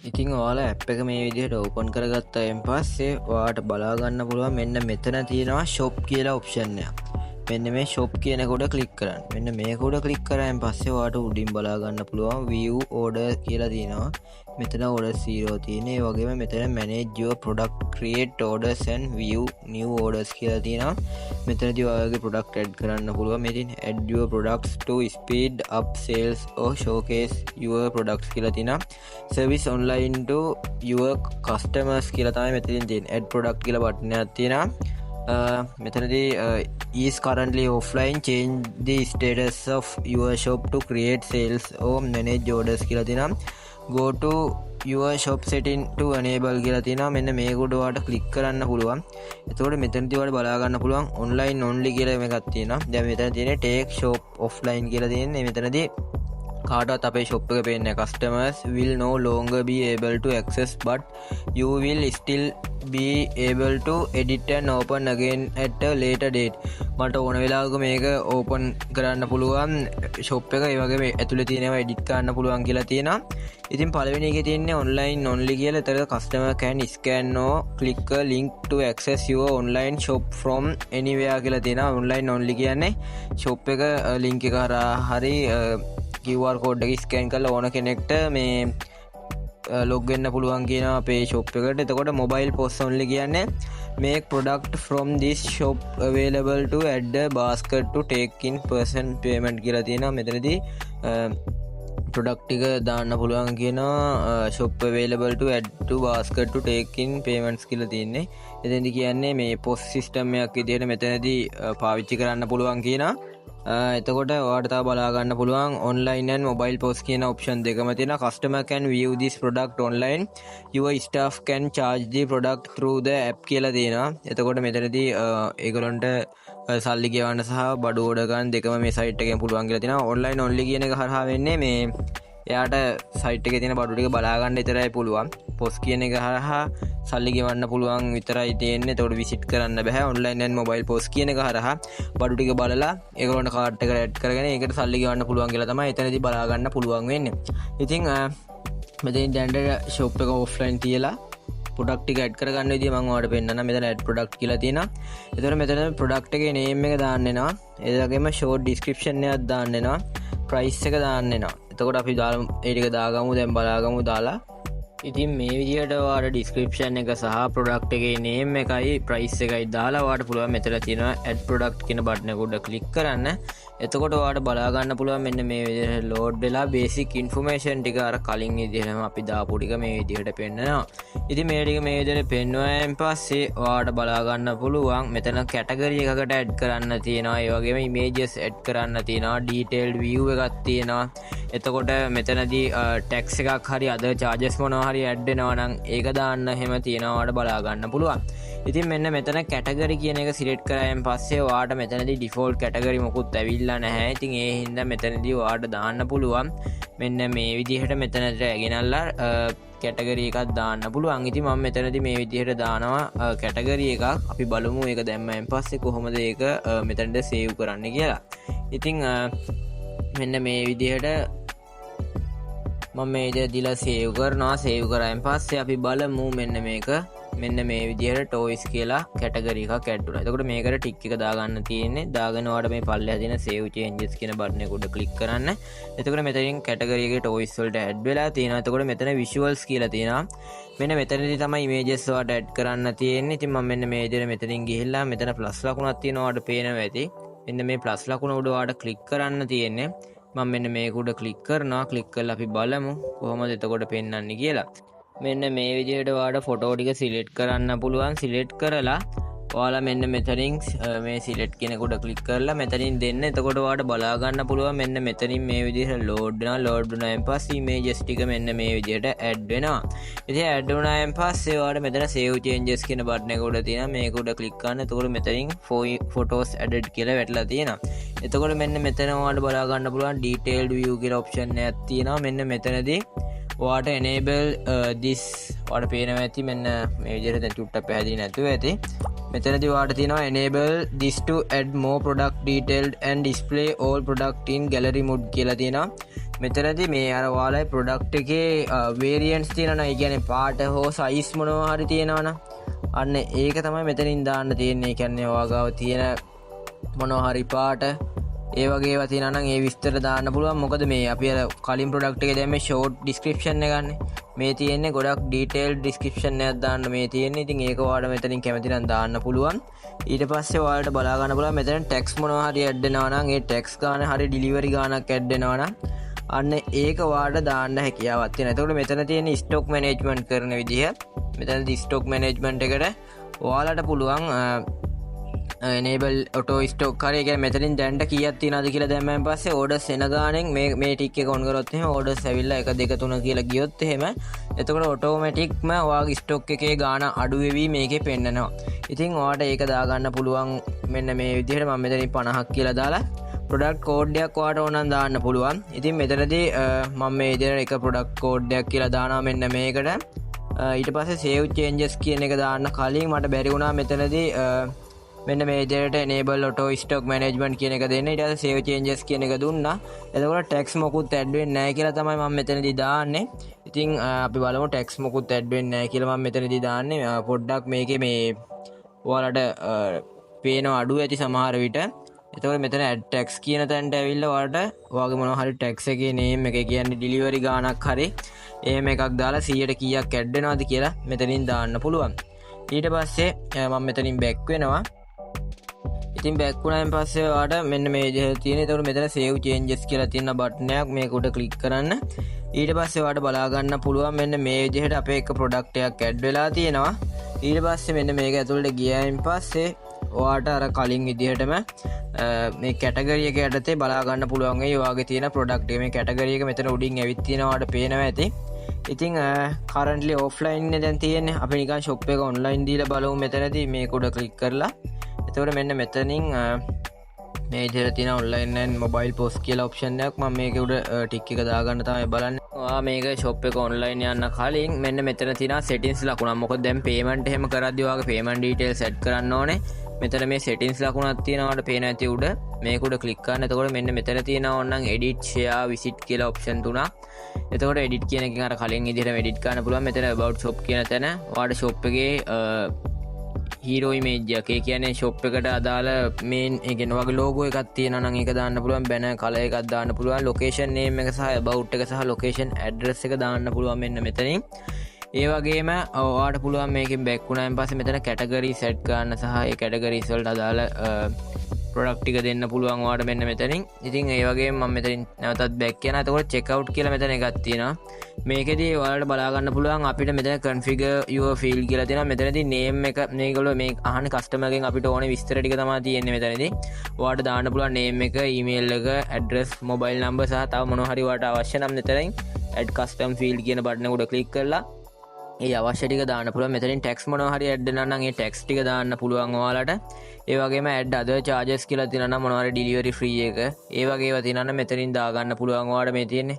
ඉතින් ඔයාලා ඇප් එක මේ විදිහට ඕපන් කරගත්තයින් පස්සේ ඔයාට බලා ගන්න පුළුවන් මෙන්න මෙතන තියෙනවා ෂොප් කියලා ඔප්ෂන් එකක්. මෙන්න මේ ෂොප් කියන කොට ක්ලික් කරන්න. මෙන්න මේක උඩ ක්ලික් කරායින් පස්සේ ඔයාට උඩින් බලා ගන්න පුළුවන් view order කියලා තියෙනවා. මෙතන order 0 තියෙන. ඒ වගේම මෙතන manage your product, create orders and view new orders කියලා තියෙනවා. මෙතනදී ඔයාලගේ product add කරන්න පුළුවන්. මෙතින් add your products to speed up sales or showcase your products කියලා තියෙනවා. service online to your customers කියලා තමයි මෙතනින් තියෙන්නේ. add product කියලා බටන් එකක් තියෙනවා. මෙතනදී is currently offline, change the status of your shop to create sales or manage orders කියලා තියෙනවා. go to your shop setting to enable කියලා තියෙනවා. මෙන්න මේක උඩ ඔයාලට ක්ලික් කරන්න පුළුවන්. එතකොට මෙතනදී ඔයාලට බලා ගන්න පුළුවන් online only කියලා එකක් තියෙනවා. දැන් මෙතන තියෙන්නේ take shop offline කියලා තියෙන්නේ. මෙතනදී කාටවත් අපේ ෂොප් එක පේන්නේ customers will no longer be able to access but you will still be able to edit and open again at a later date. මට ඕන වෙලාවක මේක ඕපන් කරන්න පුළුවන් ෂොප් එක. ඒ වගේම ඇතුලේ තියෙනවා එඩිට් කරන්න පුළුවන් කියලා තියෙනවා. ඉතින් පළවෙනි එකේ තියෙන්නේ online only කියලා. ඒතර customer can scan or click a link to access your online shop from anywhere කියලා තියෙනවා. online only කියන්නේ ෂොප් එක link එක හරහා හරි QR කෝඩ් එක ස්කෑන් කරලා ඕන කෙනෙක්ට මේ ලොග් වෙන්න පුළුවන් කියනවා අපේ ෂොප් එකට. එතකොට mobile POS only කියන්නේ make product from this shop available to add a basket to take in person payment කියලා තියෙනවා. මෙතනදී product ටික දාන්න පුළුවන් කියනවා shop available to add to basket to take in payments කියලා තියෙන්නේ. එතෙන්දී කියන්නේ මේ POS system එකක් විදිහට මෙතනදී පාවිච්චි කරන්න පුළුවන් කියනවා. එතකොට ඔයාට තව බලා ගන්න පුළුවන් online and mobile POS කියන option දෙකම තියෙනවා. customer can view this product online, your staff can charge the product through the app කියලා තියෙනවා. එතකොට මෙතනදී ඒගොල්ලන්ට සල්ලි ගෙවන්න සහ බඩු ඕඩර් ගන්න දෙකම මේ site එකෙන් පුළුවන් කියලා තියෙනවා. online only කියන එක හරහා වෙන්නේ මේ එයාට site එකේ තියෙන බඩු ටික බලා ගන්න විතරයි පුළුවන්. POS කියන එක හරහා සල්ලි ගෙවන්න පුළුවන් විතරයි තියෙන්නේ. ඒකට විසිට් කරන්න බෑ. online and mobile POS කියන එක හරහා බඩු ටික බලලා ඒගොල්ලන්ට කාඩ් එකට ඇඩ් කරගෙන ඒකට සල්ලි ගෙවන්න පුළුවන් කියලා තමයි එතනදී බලා ගන්න පුළුවන් වෙන්නේ. ඉතින් මෙතෙන් දැන් shop එක offline තියලා product ටික ඇඩ් කරගන්න විදිය මම ඔයාලට පෙන්නන්නම්. මෙතන add product කියලා තියෙනවා. එතකොට මෙතන product එකේ name එක දාන්න වෙනවා. ඒ වගේම short description එකක් දාන්න වෙනවා. price එක දාන්න වෙනවා. එතකොට අපි දාලා ඒ ටික දාගමු. දැන් බලාගමු දාලා. ඉතින් මේ විදිහට ඔයාලට description එක සහ product එකේ name එකයි price එකයි දාලා ඔයාලට පුළුවන් මෙතන තියෙනවා add product කියන බටන් එක උඩ click කරන්න. එතකොට ඔයාලට බලා ගන්න පුළුවන් මෙන්න මේ විදිහට load වෙලා basic information ටික අර කලින් විදිහටම අපි දාපු ටික මේ විදිහට පෙන්නනවා. ඉතින් මේ ටික මේ විදිහට පෙන්නුවායින් පස්සේ ඔයාලට බලා ගන්න පුළුවන් මෙතන category එකකට add කරන්න තියෙනවා. ඒ වගේම images add කරන්න තියෙනවා. detailed view එකක් තියෙනවා. එතකොට මෙතනදී tax එකක් හරි other charges මොනවා හරි ඇඩ් වෙනවා නම් ඒක දාන්න එහෙම තියෙනවාට බලා ගන්න පුළුවන්. ඉතින් මෙන්න මෙතන කැටගරි කියන එක සිලෙක්ට් කරායින් පස්සේ ඔයාට මෙතනදී ඩිෆෝල්ට් කැටගරි මොකුත් ඇවිල්ලා නැහැ. ඉතින් ඒ හින්දා මෙතනදී ඔයාට දාන්න පුළුවන් මෙන්න මේ විදිහට මෙතනට ගෙනල්ලා කැටගරි එකක් දාන්න පුළුවන්. ඉතින් මම මෙතනදී මේ විදිහට දානවා කැටගරි එකක්. අපි බලමු ඒක දැම්මයින් පස්සේ කොහොමද ඒක මෙතනට සේව් කරන්න කියලා. ඉතින් මෙන්න මේ විදිහට මම මේ විදිහට දීලා සේව් කරනවා. සේව් කරායින් පස්සේ අපි බලමු මෙන්න මේක මෙන්න මේ විදිහට toys කියලා කැටගරි එකක් ඇඩ් වුණා. එතකොට මේකට ටික් එක දාගන්න තියෙන්නේ. දාගෙන ඔයාලට මේ පල්ලෙහා තියෙන save changes කියන බටන් එක උඩ ක්ලික් කරන්න. එතකොට මෙතනින් කැටගරි එකේ toys වලට ඇඩ් වෙලා තියෙනවා. එතකොට මෙතන visuals කියලා තියෙනවා. මෙන්න මෙතනදී තමයි images ඔයාලට ඇඩ් කරන්න තියෙන්නේ. ඉතින් මම මෙන්න මේ විදිහට මෙතනින් ගිහිල්ලා මෙතන plus ලකුණක් තියෙනවා. ඔයාලට පේනවා ඇති. මෙන්න මේ plus ලකුණ උඩ ඔයාලට ක්ලික් කරන්න තියෙන්නේ. මම මෙන්න මේක උඩ ක්ලික් කරනවා. ක්ලික් කරලා අපි බලමු කොහොමද එතකොට පෙන්වන්නේ කියලා. මෙන්න මේ විදිහට ඔයාලට ෆොටෝ ටික සිලෙක්ට් කරන්න පුළුවන්. සිලෙක්ට් කරලා ඔයාලා මෙන්න මෙතනින් මේ සිලෙක්ට් කියන කොට ක්ලික් කරලා මෙතනින් දෙන්න. එතකොට ඔයාලට බලා ගන්න පුළුවන් මෙන්න මෙතනින් මේ විදිහට load වෙනවා. load වුණායින් පස්සේ images ටික මෙන්න මේ විදිහට add වෙනවා. ඉතින් add වුණායින් පස්සේ ඔයාලට මෙතන save changes කියන බටන් එක උඩ තියෙනවා. මේක උඩ ක්ලික් කරන්න. එතකොට මෙතනින් photos added කියලා වැටලා තියෙනවා. එතකොට මෙන්න මෙතන ඔයාලට බලා ගන්න පුළුවන් detailed view කියලා option එකක් තියෙනවා. මෙන්න මෙතනදී ඔයාට enable this ඔයාට පේනවා ඇති මෙන්න මේ විදිහට දැන් චුට්ටක් පැහැදිලි නැතුව ඇති. මෙතනදී ඔයාට තියෙනවා enable this to add more product detailed and display all product in gallery mode කියලා තියෙනවා. මෙතනදී මේ අර ඔයාලයි ප්‍රොඩක්ට් එකේ වේරියන්ට්ස් තියෙනවා. ඒ කියන්නේ පාට හෝ සයිස් මොනවා හරි තියෙනවනම් අන්න ඒක තමයි මෙතනින් දාන්න තියෙන්නේ. ඒ කියන්නේ ඔයා ගාව තියෙන මොනවා හරි පාට ඒ වගේ ඒවා තියෙනවා නම් ඒ විස්තර දාන්න පුළුවන්. මොකද මේ අපි අර කලින් ප්‍රොඩක්ට් එකේ දැම්මේ ෂෝට් ඩිස්ක්‍රිප්ෂන් එක ගන්න. මේ තියෙන්නේ ගොඩක් ඩීටේල් ඩිස්ක්‍රිප්ෂන් එකක් දාන්න මේ තියෙන්නේ. ඉතින් ඒක ඔයාලට මෙතනින් කැමති නම් දාන්න පුළුවන්. ඊට පස්සේ ඔයාලට බලා ගන්න පුළුවන් මෙතන ටැක්ස් මොනවා හරි ඇඩ් වෙනවා නම් ඒ ටැක්ස් ගාන හරි ඩිලිවරි ගානක් ඇඩ් වෙනවා නම් අන්න ඒක ඔයාලට දාන්න හැකියාවක් තියෙනවා. එතකොට මෙතන තියෙන ස්ටොක් මැනේජ්මන්ට් කරන විදිහ මෙතනදී ස්ටොක් මැනේජ්මන්ට් එකට ඔයාලට පුළුවන් enable auto stock හරි. ඒ කියන්නේ මෙතනින් දැන්ට කීයක් තියෙනවද කියලා දැම්මම පස්සේ orders එන ගානෙන් මේ ටික් එක on කරොත් එහෙම orders ඇවිල්ලා 1 2 3 කියලා ගියොත් එහෙම එතකොට ඔටෝමැටික්ම ඔයාගේ ස්ටොක් එකේ ගාන අඩු වෙවි මේකේ පෙන්නනවා. ඉතින් ඔයාලට ඒක දාගන්න පුළුවන් මෙන්න මේ විදිහට. මම මෙතනින් 50ක් කියලා දාලා ප්‍රොඩක්ට් කෝඩ් එකක් ඔයාලට ඕන නම් දාන්න පුළුවන්. ඉතින් මෙතනදී මම මේ විදිහට එක ප්‍රොඩක්ට් කෝඩ් එකක් කියලා දානවා මෙන්න මේකට. ඊට පස්සේ save changes කියන එක දාන්න කලින් මට බැරි වුණා මෙතනදී මෙන්න මේ විදිහට enable auto stock management කියන එක දෙන්න. ඊට පස්සේ save changes කියන එක දුන්නා. එතකොට tax මොකුත් add වෙන්නේ නැහැ කියලා තමයි මම මෙතනදී දාන්නේ. ඉතින් අපි බලමු tax මොකුත් add වෙන්නේ නැහැ කියලා මම මෙතනදී දාන්නේ. පොඩ්ඩක් මේකේ මේ ඔයාලට පේනවා අඩු ඇති සමහර විට. එතකොට මෙතන add tax කියන තැනට ඇවිල්ලා ඔයාලට ඔයාගේ මොනවා හරි tax එකේ name එක කියන්නේ delivery ගාණක් හරි එහෙම එකක් දාලා 100ට කීයක් add වෙනවද කියලා මෙතනින් දාන්න පුළුවන්. ඊට පස්සේ මම මෙතනින් back වෙනවා. ඉතින් බැක් වුණායින් පස්සේ ඔයාලට මෙන්න මේ විදිහට තියෙන. ඒතකොට මෙතන save changes කියලා තියෙන බටන් එකක් මේක උඩ ක්ලික් කරන්න. ඊට පස්සේ ඔයාලට බලා ගන්න පුළුවන් මෙන්න මේ විදිහට අපේ එක ප්‍රොඩක්ට් එකක් ඇඩ් වෙලා තියෙනවා. ඊට පස්සේ මෙන්න මේක ඇතුළට ගියායින් පස්සේ ඔයාලට අර කලින් විදිහටම මේ කැටගරි එක යටතේ බලා ගන්න පුළුවන් වෙයි ඔයාගේ තියෙන ප්‍රොඩක්ට් එක. මේ කැටගරි එක මෙතන උඩින් ඇවිත් තියෙනවා ඔයාලට පේනවා ඇති. ඉතින් කරන්ට්ලි ඔෆ්ලයින් නේ දැන් තියෙන්නේ. අපි නිකන් shop එක ඔන්ලයින් දීලා බලමු මෙතනදී මේක උඩ ක්ලික් කරලා. එතකොට මෙන්න මෙතනින් මේ විදිහට තියෙන ඔන්ලයින් and මොබයිල් පොස් කියලා ඔප්ෂන් එකක් මම මේක උඩ ටික් එක දාගන්න තමයි බලන්නේ. ඔයා මේක shop එක ඔන්ලයින් යන්න කලින් මෙන්න මෙතන තියෙන settings ලකුණක්. මොකද දැන් payment එහෙම කරද්දී ඔයාගේ payment details set කරන්න ඕනේ. මෙතන මේ settings ලකුණක් තියෙනවා ඔයාලට පේන ඇති උඩ. මේක උඩ ක්ලික් කරන්න. එතකොට මෙන්න මෙතන තියෙනවා ඕනනම් edit share visit කියලා ඔප්ෂන් තුනක්. එතකොට edit කියන එකෙන් අර කලින් විදිහටම edit කරන්න පුළුවන්. මෙතන about shop කියන තැන ඔයාලට shop එකේ හීරෝ ඉමේජ් එක. ඒ කියන්නේ shop එකට අදාළ මේන් ඒ කියන්නේ වගේ logo එකක් තියෙනවා නම් ඒක දාන්න පුළුවන්. banner color එකක් දාන්න පුළුවන්. location name එක සහ about එක සහ location address එක දාන්න පුළුවන් මෙන්න මෙතනින්. ඒ වගේම ඔයාලට පුළුවන් මේකෙන් back වුණායින් පස්සේ මෙතන category set කරන්න සහ ඒ categories වලට අදාළ product ටික දෙන්න පුළුවන් ඔයාලට මෙන්න මෙතනින්. ඉතින් ඒ වගේම මම මෙතනින් නැවතත් back යනවා. එතකොට checkout කියලා මෙතන එකක් තියෙනවා. මේකෙදී ඔයාලට බලා ගන්න පුළුවන් අපිට මෙතන configure your field කියලා තියෙනවා. මෙතනදී name එක මේගොල්ලෝ මේ අහන්නේ customer ගෙන් අපිට ඕනේ විස්තර ටික තමයි තියෙන්නේ මෙතනදී. ඔයාලට දාන්න පුළුවන් name එක, email එක, address, mobile number සහ තව මොනවා හරි ඔයාලට අවශ්‍ය නම් මෙතනින් add custom field කියන බටන් එක උඩ click කරලා ඒ අවශ්‍ය ටික දාන්න පුළුවන්. මෙතනින් tax මොනවා හරි add වෙනවා නම් ඒ tax ටික දාන්න පුළුවන් ඔයාලට. ඒ වගේම add other charges කියලා තියෙනවා නම් මොනවා හරි delivery free එක ඒ වගේ ඒවා තියෙනවා නම් මෙතනින් දා ගන්න පුළුවන් ඔයාලට. මේ තියෙන්නේ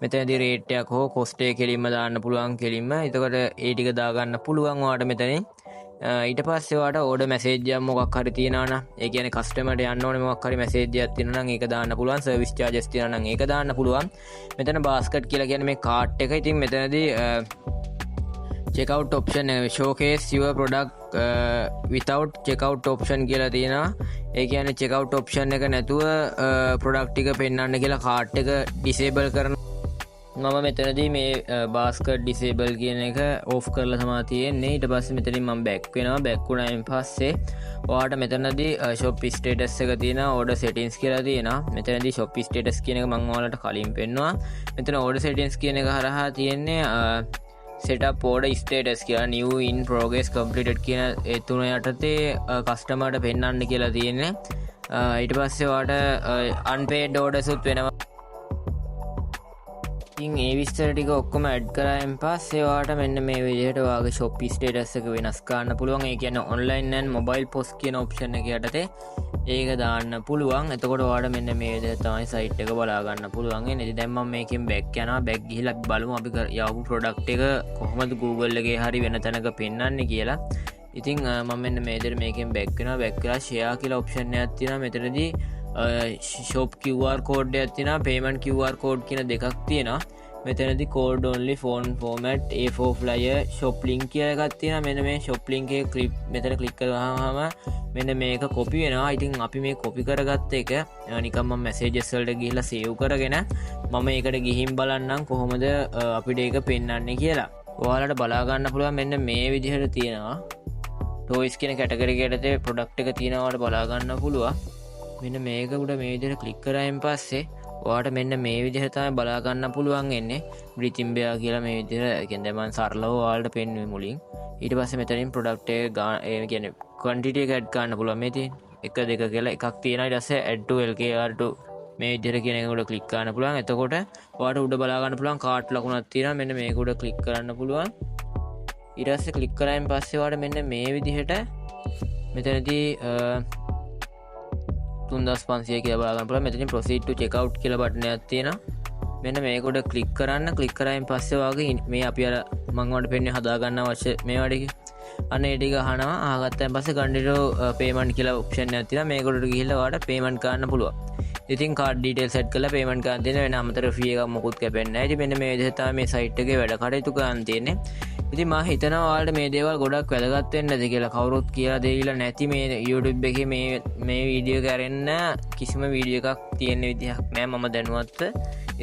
මෙතනදී rate එකක් හෝ cost එක කෙලින්ම දාන්න පුළුවන් කෙලින්ම. එතකොට ඒ ටික දා ගන්න පුළුවන් ඔයාලට මෙතනින්. ඊට පස්සේ ඔයාලට order message එකක් මොකක් හරි තියෙනවා නම් ඒ කියන්නේ customer ට යන්න ඕනේ මොකක් හරි message එකක් තියෙනවා නම් ඒක දාන්න පුළුවන්. service charges තියෙනවා නම් ඒක දාන්න පුළුවන්. මෙතන basket කියලා කියන්නේ මේ cart එක. ඉතින් මෙතනදී checkout option showcase your product without checkout option කියලා තියෙනවා. ඒ කියන්නේ checkout option එක නැතුව product ටික පෙන්වන්න කියලා cart එක disable කරන. මම මෙතනදී මේ basket disable කියන එක off කරලා තමයි තියෙන්නේ. ඊට පස්සේ මෙතනින් මම back වෙනවා. back වුණායින් පස්සේ ඔයාලට මෙතනදී shop status එක තියෙනවා. order settings කියලා තියෙනවා. මෙතනදී shop status කියන එක මම ඔයාලට කලින් පෙන්නුවා. මෙතන order settings කියන එක හරහා තියෙන්නේ setup order status කියලා new in progress completed කියන ඒ තුන යටතේ customer ට පෙන්වන්න කියලා තියෙන්නේ. ඊට පස්සේ ඔයාලට unpaid orders උත් වෙනවා. ඉතින් ඒ විස්තර ටික ඔක්කොම ඇඩ් කරායින් පස්සේ ඔයාලට මෙන්න මේ විදිහට ඔයාගේ shop status එක වෙනස් කරන්න පුළුවන්. ඒ කියන්නේ online and mobile post කියන option එක යටතේ ඒක දාන්න පුළුවන්. එතකොට ඔයාලට මෙන්න මේ විදිහට තමයි site එක බලා ගන්න පුළුවන්. ඉතින් දැන් මම මේකෙන් back යනවා. back ගිහිල්ලා අපි බලමු අපි යවපු product එක කොහොමද Google එකේ හරි වෙන තැනක පෙන්වන්නේ කියලා. ඉතින් මම මෙන්න මේ විදිහට මේකෙන් back වෙනවා. back වෙලා share කියලා option එකක් තියෙනවා. මෙතනදී ෂොප් QR කෝඩ් එකක් තියෙනවා, payment QR කෝඩ් කියන දෙකක් තියෙනවා. මෙතනදී code only phone format A4 flyer shop link කියලා එකක් තියෙනවා. මෙන්න මේ shop link එකේ clip මෙතන click කරාම මෙන්න මේක copy වෙනවා. ඉතින් අපි මේ copy කරගත්ත එක නිකන් මම messages වලට ගිහිල්ලා save කරගෙන මම ඒකට ගිහින් බලන්නම් කොහොමද අපිට ඒක පෙන්වන්නේ කියලා. ඔයාලට බලා ගන්න පුළුවන් මෙන්න මේ විදිහට තියෙනවා. toys කියන category එකේ product එක තියෙනවා. ඔයාලට බලා ගන්න පුළුවන්. මෙන්න මේක උඩ මේ විදිහට click කරායින් පස්සේ ඔයාට මෙන්න මේ විදිහට තමයි බලා ගන්න පුළුවන් වෙන්නේ. breathing bear කියලා මේ විදිහට කියන්නේ මම සරලව ඔයාලට පෙන්වුවේ මුලින්. ඊට පස්සේ මෙතනින් product එක ඒ කියන්නේ quantity එක add කරන්න පුළුවන්. මේ තියෙන 1 2 කියලා එකක් තියෙනවා. ඊට පස්සේ add to LKR to මේ විදිහට කියන එක උඩ click කරන්න පුළුවන්. එතකොට ඔයාට උඩ බලා ගන්න පුළුවන් cart ලකුණක් තියෙනවා. මෙන්න මේක උඩ click කරන්න පුළුවන්. ඊට පස්සේ click කරායින් පස්සේ ඔයාට මෙන්න මේ විදිහට මෙතනදී 3500 කියලා බලා ගන්න පුළුවන්. මෙතනින් proceed to check out කියලා බටන් එකක් තියෙනවා. මෙන්න මේක උඩ click කරන්න. click කරායින් පස්සේ ඔයාගේ මේ අපි අර මම ඔයාලට පෙන්වන්නේ හදා ගන්න අවශ්‍ය මේ වැඩේ. අන්න ඒ ටික අහනවා. අහගත්තාන් පස්සේ continue payment කියලා option එකක් තියෙනවා. මේක උඩට ගිහිල්ලා ඔයාලට payment කරන්න පුළුවන්. ඉතින් card details set කරලා payment කරන්න තියෙන වෙන අමතර fee එකක් මොකුත් කැපෙන්නේ නැහැ. ඉතින් මෙන්න මේ විදිහට තමයි මේ site එකේ වැඩ කටයුතු කරන්න තියෙන්නේ. ඉතින් මම හිතනවා ඔයාලට මේ දේවල් ගොඩක් වැදගත් වෙන්නද කියලා. කවුරුත් කියලා දෙවිලා නැති මේ YouTube එකේ මේ වීඩියෝ එක අරන්න කිසිම වීඩියෝ එකක් තියෙන විදිහක් නැහැ මම දැනුවත්.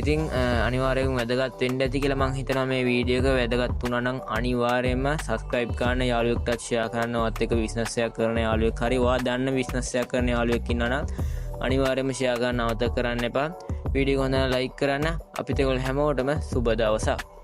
ඉතින් අනිවාර්යයෙන්ම වැදගත් වෙන්න ඇති කියලා මම හිතනවා. මේ වීඩියෝ එක වැදගත් වුණා නම් අනිවාර්යයෙන්ම subscribe කරන්න, යාළුවෙක්ටත් share කරන්න. ඔයත් එක්ක business එකක් කරන යාළුවෙක් හරි ඔයා දන්න business එකක් කරන යාළුවෙක් ඉන්නා නම් අනිවාර්යයෙන්ම share කරන්න අවතක් කරන්න එපා. වීඩියෝ එක හොඳ නම් like කරන්න. අපිට ඒගොල්ලෝ හැමෝටම සුබ දවසක්.